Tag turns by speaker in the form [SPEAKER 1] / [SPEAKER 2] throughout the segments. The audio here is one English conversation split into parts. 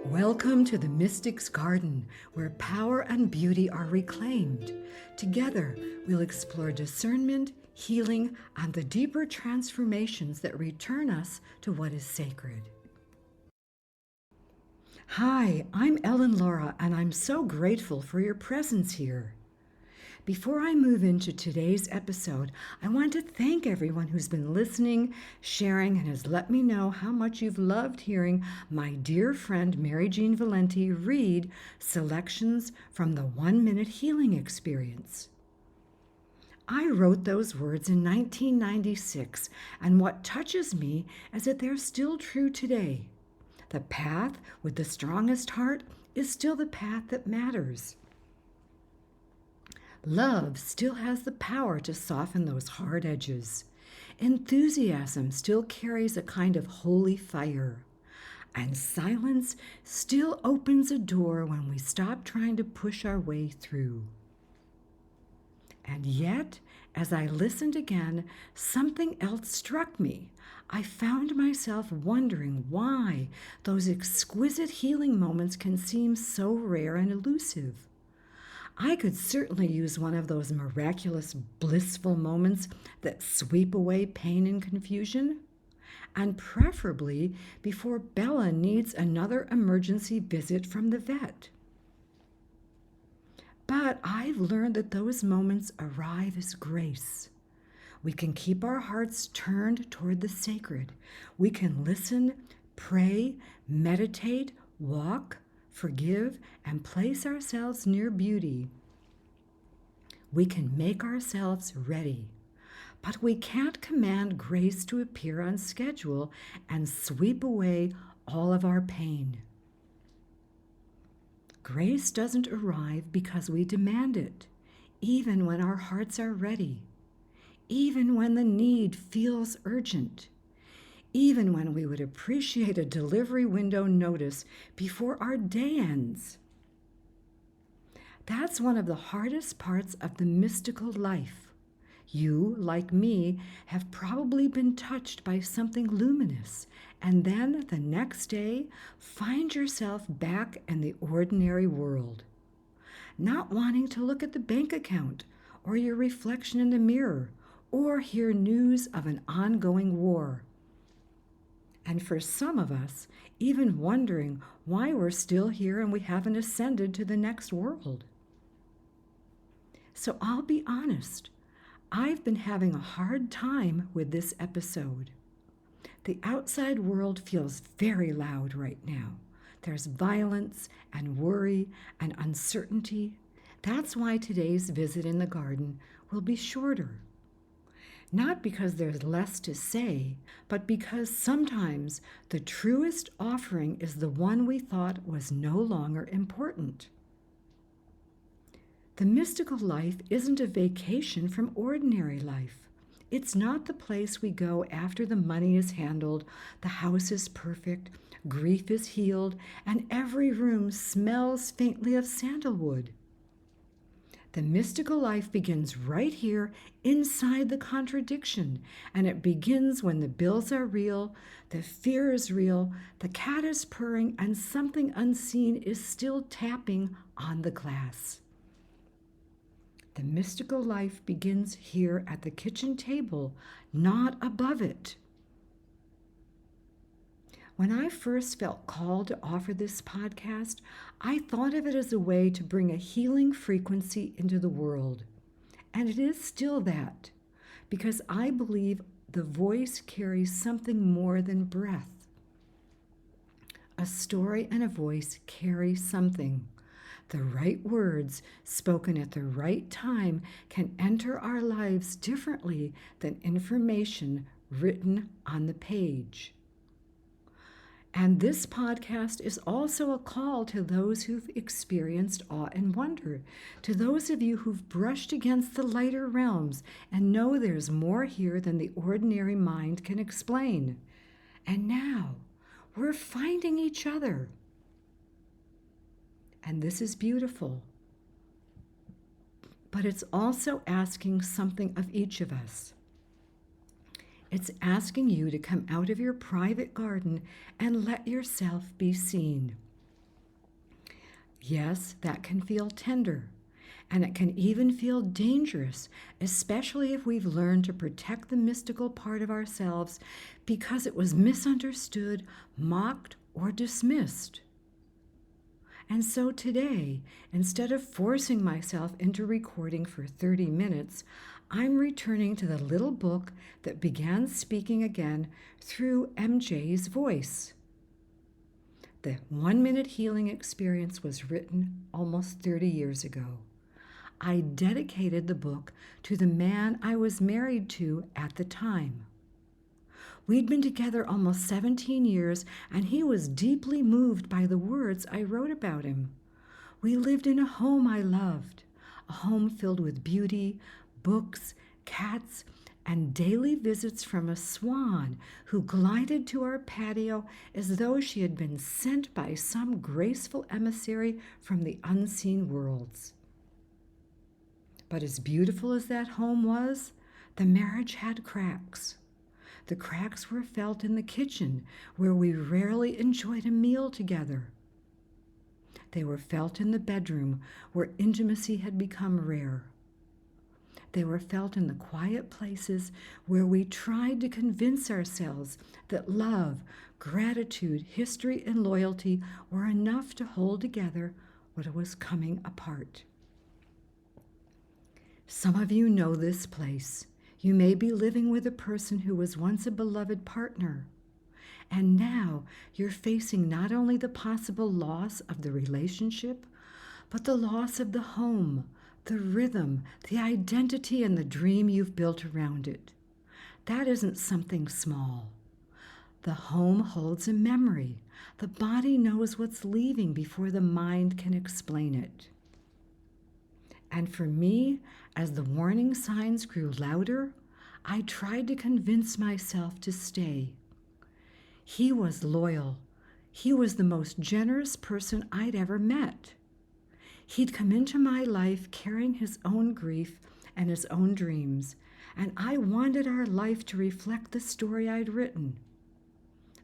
[SPEAKER 1] Welcome to the Mystic's Garden, where power and beauty are reclaimed. Together, we'll explore discernment, healing, and the deeper transformations that return us to what is sacred. Hi, I'm Ellen Laura, and I'm so grateful for your presence here. Before I move into today's episode, I want to thank everyone who's been listening, sharing, and has let me know how much you've loved hearing my dear friend Mary Jean Valente read selections from the 1 Minute Healing Experience. I wrote those words in 1996, and what touches me is that they're still true today. The path with the strongest heart is still the path that matters. Love still has the power to soften those hard edges. Enthusiasm still carries a kind of holy fire. And silence still opens a door when we stop trying to push our way through. And yet, as I listened again, something else struck me. I found myself wondering why those exquisite healing moments can seem so rare and elusive. I could certainly use one of those miraculous, blissful moments that sweep away pain and confusion, and preferably before Bella needs another emergency visit from the vet. But I've learned that those moments arrive as grace. We can keep our hearts turned toward the sacred. We can listen, pray, meditate, walk, forgive, and place ourselves near beauty. We can make ourselves ready, but we can't command grace to appear on schedule and sweep away all of our pain. Grace doesn't arrive because we demand it, even when our hearts are ready, even when the need feels urgent, even when we would appreciate a delivery window notice before our day ends. That's one of the hardest parts of the mystical life. You, like me, have probably been touched by something luminous, and then the next day find yourself back in the ordinary world, not wanting to look at the bank account or your reflection in the mirror or hear news of an ongoing war. And for some of us, even wondering why we're still here and we haven't ascended to the next world. So I'll be honest, I've been having a hard time with this episode. The outside world feels very loud right now. There's violence and worry and uncertainty. That's why today's visit in the garden will be shorter. Not because there's less to say, but because sometimes the truest offering is the one we thought was no longer important. The mystical life isn't a vacation from ordinary life. It's not the place we go after the money is handled, the house is perfect, grief is healed, and every room smells faintly of sandalwood. The mystical life begins right here inside the contradiction, and it begins when the bills are real, the fear is real, the cat is purring, and something unseen is still tapping on the glass. The mystical life begins here at the kitchen table, not above it. When I first felt called to offer this podcast, I thought of it as a way to bring a healing frequency into the world. And it is still that, because I believe the voice carries something more than breath. A story and a voice carry something. The right words spoken at the right time can enter our lives differently than information written on the page. And this podcast is also a call to those who've experienced awe and wonder, to those of you who've brushed against the lighter realms and know there's more here than the ordinary mind can explain. And now we're finding each other. And this is beautiful. But it's also asking something of each of us. It's asking you to come out of your private garden and let yourself be seen. Yes, that can feel tender, and it can even feel dangerous, especially if we've learned to protect the mystical part of ourselves because it was misunderstood, mocked, or dismissed. And so today, instead of forcing myself into recording for 30 minutes, I'm returning to the little book that began speaking again through MJ's voice. The 1-minute healing experience was written almost 30 years ago. I dedicated the book to the man I was married to at the time. We'd been together almost 17 years, and he was deeply moved by the words I wrote about him. We lived in a home I loved, a home filled with beauty, books, cats, and daily visits from a swan who glided to our patio as though she had been sent by some graceful emissary from the unseen worlds. But as beautiful as that home was, the marriage had cracks. The cracks were felt in the kitchen, where we rarely enjoyed a meal together. They were felt in the bedroom, where intimacy had become rare. They were felt in the quiet places where we tried to convince ourselves that love, gratitude, history, and loyalty were enough to hold together what was coming apart. Some of you know this place. You may be living with a person who was once a beloved partner, and now you're facing not only the possible loss of the relationship, but the loss of the home, the rhythm, the identity, and the dream you've built around it. That isn't something small. The home holds a memory. The body knows what's leaving before the mind can explain it. And for me, as the warning signs grew louder, I tried to convince myself to stay. He was loyal. He was the most generous person I'd ever met. He'd come into my life carrying his own grief and his own dreams, and I wanted our life to reflect the story I'd written.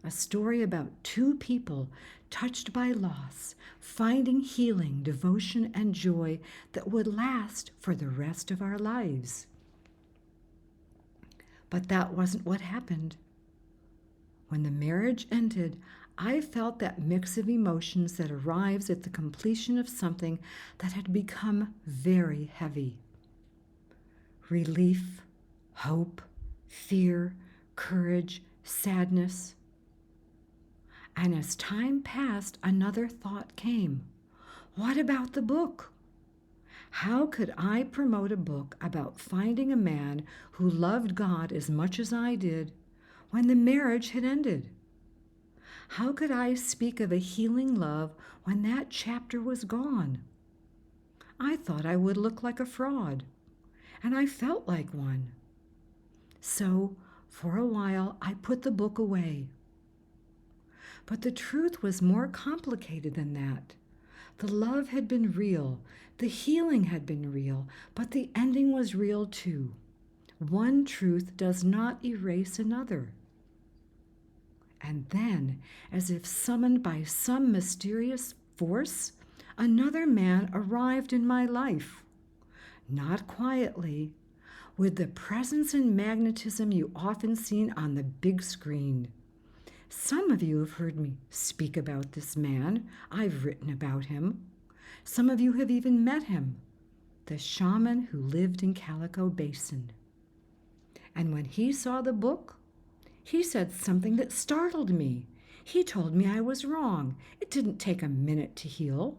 [SPEAKER 1] A story about two people touched by loss, finding healing, devotion, and joy that would last for the rest of our lives. But that wasn't what happened. When the marriage ended, I felt that mix of emotions that arrives at the completion of something that had become very heavy. Relief, hope, fear, courage, sadness. And as time passed, another thought came. What about the book? How could I promote a book about finding a man who loved God as much as I did when the marriage had ended? How could I speak of a healing love when that chapter was gone? I thought I would look like a fraud, and I felt like one. So, for a while, I put the book away. But the truth was more complicated than that. The love had been real, the healing had been real, but the ending was real too. One truth does not erase another. And then, as if summoned by some mysterious force, another man arrived in my life. Not quietly, with the presence and magnetism you often see on the big screen. Some of you have heard me speak about this man. I've written about him. Some of you have even met him, the shaman who lived in Calico Basin. And when he saw the book, he said something that startled me. He told me I was wrong. It didn't take a minute to heal.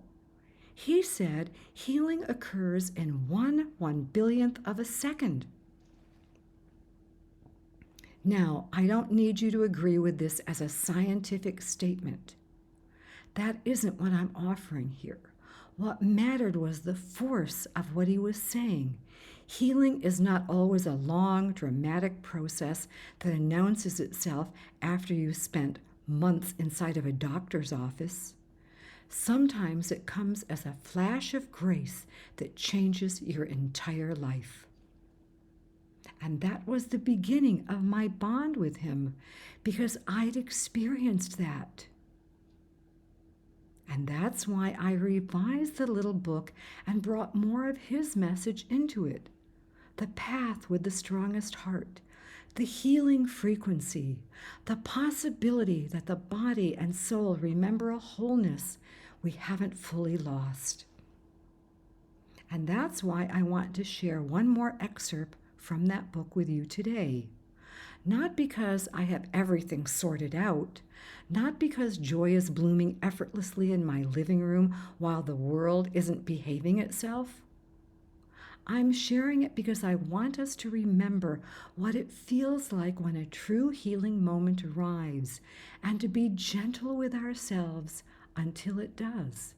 [SPEAKER 1] He said healing occurs in 1/1,000,000,000th of a second. Now, I don't need you to agree with this as a scientific statement. That isn't what I'm offering here. What mattered was the force of what he was saying. Healing is not always a long, dramatic process that announces itself after you've spent months inside of a doctor's office. Sometimes it comes as a flash of grace that changes your entire life. And that was the beginning of my bond with him, because I'd experienced that. And that's why I revised the little book and brought more of his message into it. The path with the strongest heart, the healing frequency, the possibility that the body and soul remember a wholeness we haven't fully lost. And that's why I want to share one more excerpt from that book with you today. Not because I have everything sorted out, not because joy is blooming effortlessly in my living room while the world isn't behaving itself. I'm sharing it because I want us to remember what it feels like when a true healing moment arrives and to be gentle with ourselves until it does.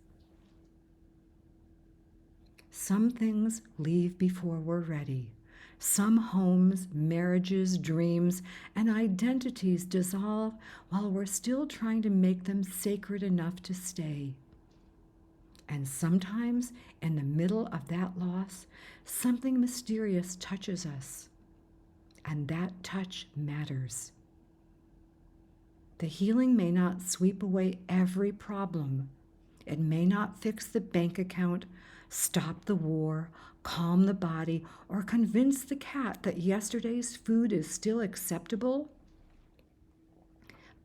[SPEAKER 1] Some things leave before we're ready. Some homes, marriages, dreams, and identities dissolve while we're still trying to make them sacred enough to stay. And sometimes, in the middle of that loss, something mysterious touches us. And that touch matters. The healing may not sweep away every problem. It may not fix the bank account, stop the war, calm the body, or convince the cat that yesterday's food is still acceptable.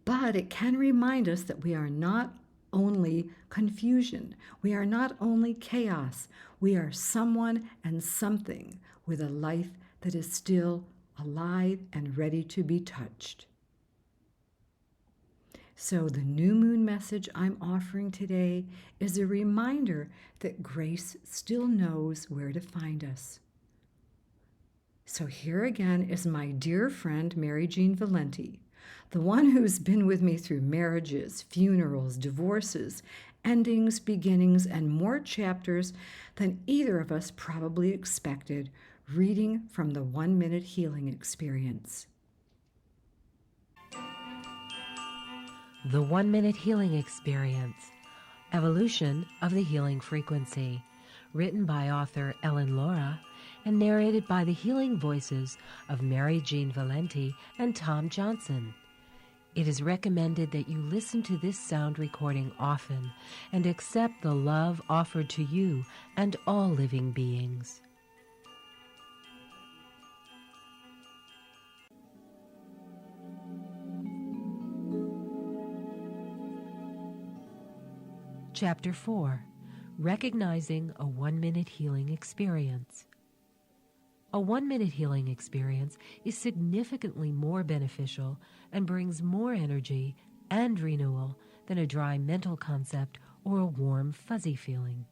[SPEAKER 1] But it can remind us that we are not only confusion, we are not only chaos, we are someone and something with a life that is still alive and ready to be touched. So the new moon message I'm offering today is a reminder that grace still knows where to find us. So here again is my dear friend Mary Jean Valente, the one who's been with me through marriages, funerals, divorces, endings, beginnings, and more chapters than either of us probably expected, reading from the 1 Minute Healing Experience.
[SPEAKER 2] The 1 Minute Healing Experience, Evolution of the Healing Frequency, written by author Ellen Laura and narrated by the healing voices of Mary Jean Valente and Tom Johnson. It is recommended that you listen to this sound recording often and accept the love offered to you and all living beings. Chapter 4, Recognizing a 1 Minute Healing Experience. A 1 Minute Healing Experience is significantly more beneficial and brings more energy and renewal than a dry mental concept or a warm, fuzzy feeling.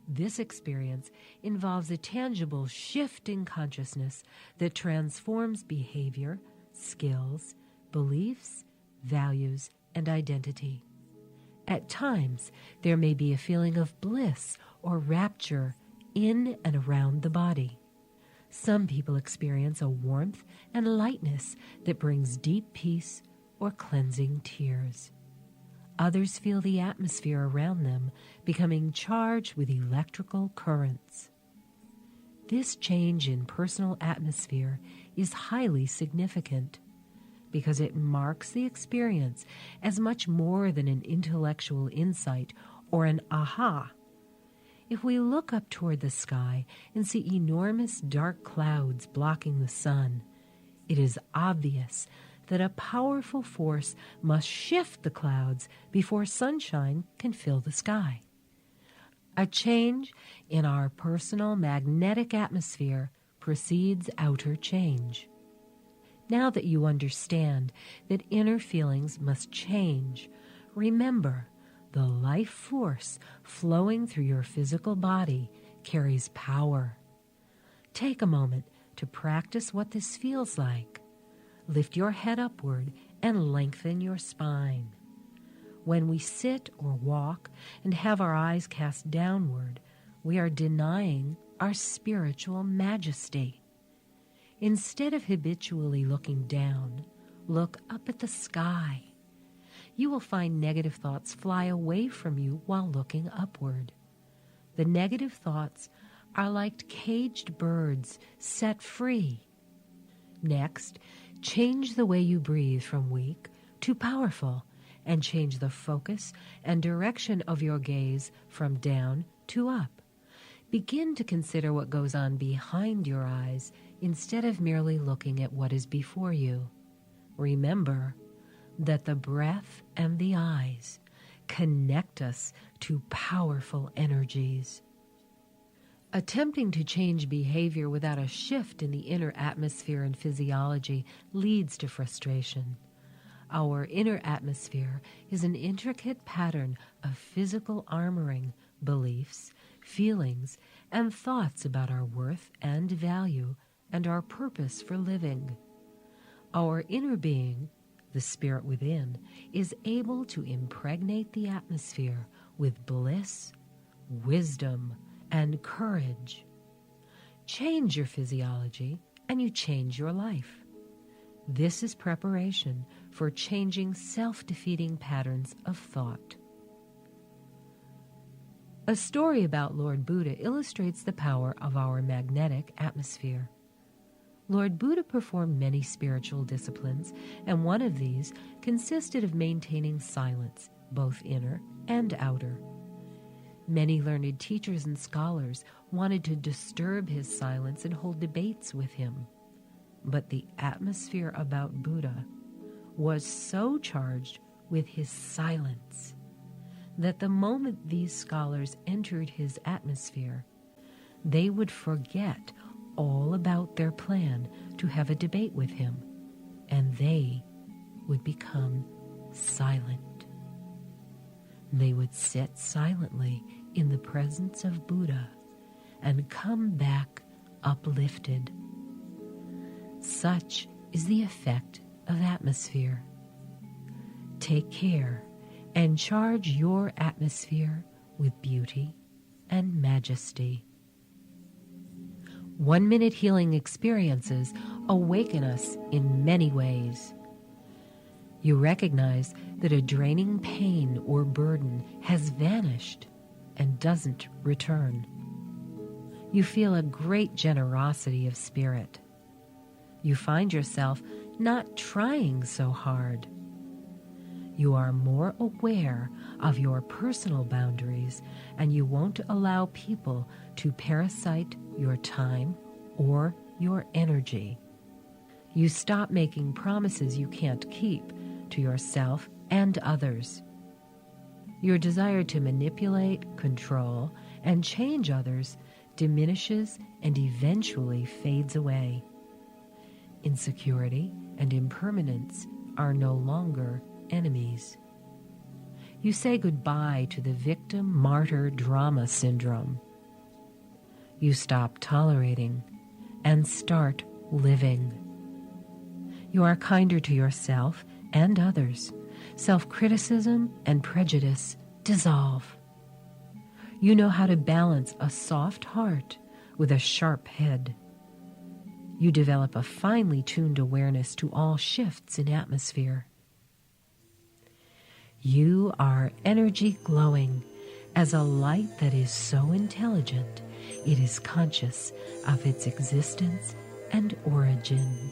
[SPEAKER 2] This experience involves a tangible shift in consciousness that transforms behavior, skills, beliefs, values, and identity. At times, there may be a feeling of bliss or rapture in and around the body. Some people experience a warmth and lightness that brings deep peace or cleansing tears. Others feel the atmosphere around them becoming charged with electrical currents. This change in personal atmosphere is highly significant because it marks the experience as much more than an intellectual insight or an aha. If we look up toward the sky and see enormous dark clouds blocking the sun, it is obvious that a powerful force must shift the clouds before sunshine can fill the sky. A change in our personal magnetic atmosphere precedes outer change. Now that you understand that inner feelings must change, remember the life force flowing through your physical body carries power. Take a moment to practice what this feels like. Lift your head upward and lengthen your spine. When we sit or walk and have our eyes cast downward, we are denying our spiritual majesty. Instead of habitually looking down, look up at the sky. You will find negative thoughts fly away from you while looking upward. The negative thoughts are like caged birds set free. Next, change the way you breathe from weak to powerful and change the focus and direction of your gaze from down to up. Begin to consider what goes on behind your eyes instead of merely looking at what is before you. Remember that the breath and the eyes connect us to powerful energies. Attempting to change behavior without a shift in the inner atmosphere and physiology leads to frustration. Our inner atmosphere is an intricate pattern of physical armoring, beliefs, feelings, and thoughts about our worth and value and our purpose for living. Our inner being, the spirit within, is able to impregnate the atmosphere with bliss, wisdom, and courage. Change your physiology and you change your life. This is preparation for changing self-defeating patterns of thought. A story about Lord Buddha illustrates the power of our magnetic atmosphere. Lord Buddha performed many spiritual disciplines, and one of these consisted of maintaining silence, both inner and outer. Many learned teachers and scholars wanted to disturb his silence and hold debates with him. But the atmosphere about Buddha was so charged with his silence that the moment these scholars entered his atmosphere, they would forget all about their plan to have a debate with him, and they would become silent. They would sit silently in the presence of Buddha and come back uplifted. Such is the effect of atmosphere. Take care and charge your atmosphere with beauty and majesty. 1-minute healing experiences awaken us in many ways. You recognize that a draining pain or burden has vanished and doesn't return. You feel a great generosity of spirit. You find yourself not trying so hard. You are more aware of your personal boundaries, and you won't allow people to parasite your time or your energy. You stop making promises you can't keep to yourself and others. Your desire to manipulate, control, and change others diminishes and eventually fades away. Insecurity and impermanence are no longer enemies. You say goodbye to the victim-martyr drama syndrome. You stop tolerating and start living. You are kinder to yourself and others. Self-criticism and prejudice dissolve. You know how to balance a soft heart with a sharp head. You develop a finely tuned awareness to all shifts in atmosphere. You are energy glowing as a light that is so intelligent it is conscious of its existence and origin.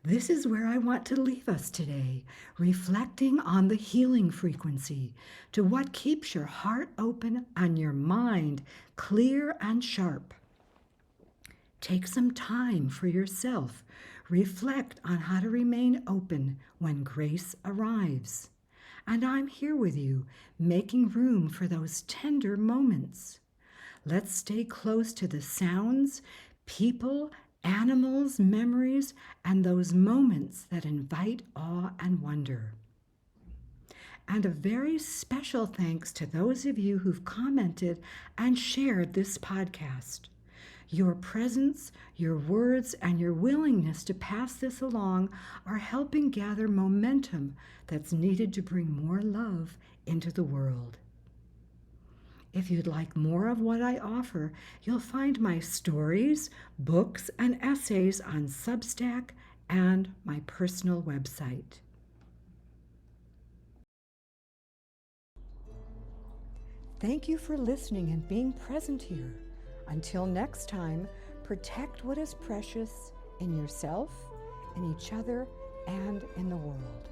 [SPEAKER 1] This is where I want to leave us today, reflecting on the healing frequency, to what keeps your heart open and your mind clear and sharp. Take some time for yourself. Reflect on how to remain open when grace arrives. And I'm here with you, making room for those tender moments. Let's stay close to the sounds, people, animals, memories, and those moments that invite awe and wonder. And a very special thanks to those of you who've commented and shared this podcast. Your presence, your words, and your willingness to pass this along are helping gather momentum that's needed to bring more love into the world. If you'd like more of what I offer, you'll find my stories, books, and essays on Substack and my personal website. Thank you for listening and being present here. Until next time, protect what is precious in yourself, in each other, and in the world.